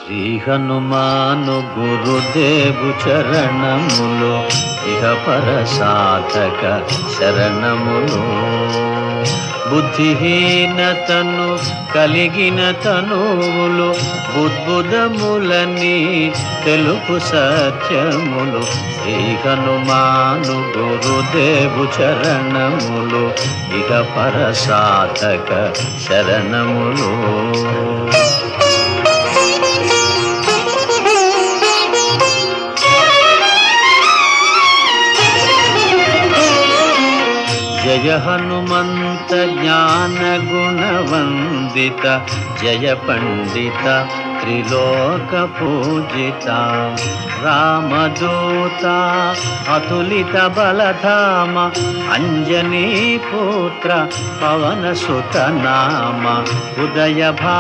శ్రీ హనుమాను గురుదేవు చరణములు ఇహ పర సాధక శరణములు. బుద్ధిహీనతను కలిగిన తనువులు బుద్బుదములని తెలుపు సత్యములు. శ్రీ హనుమాను గురుదేవు చరణములు ఇహ పర సాధక శరణములు. జయ హనుమంత జ్ఞాన గుణవందిత, జయ పండిత త్రిలోక పూజిత. రామదూత అతులిత బలధామ, అంజనీ పుత్ర పవన సుత నామ. ఉదయ భా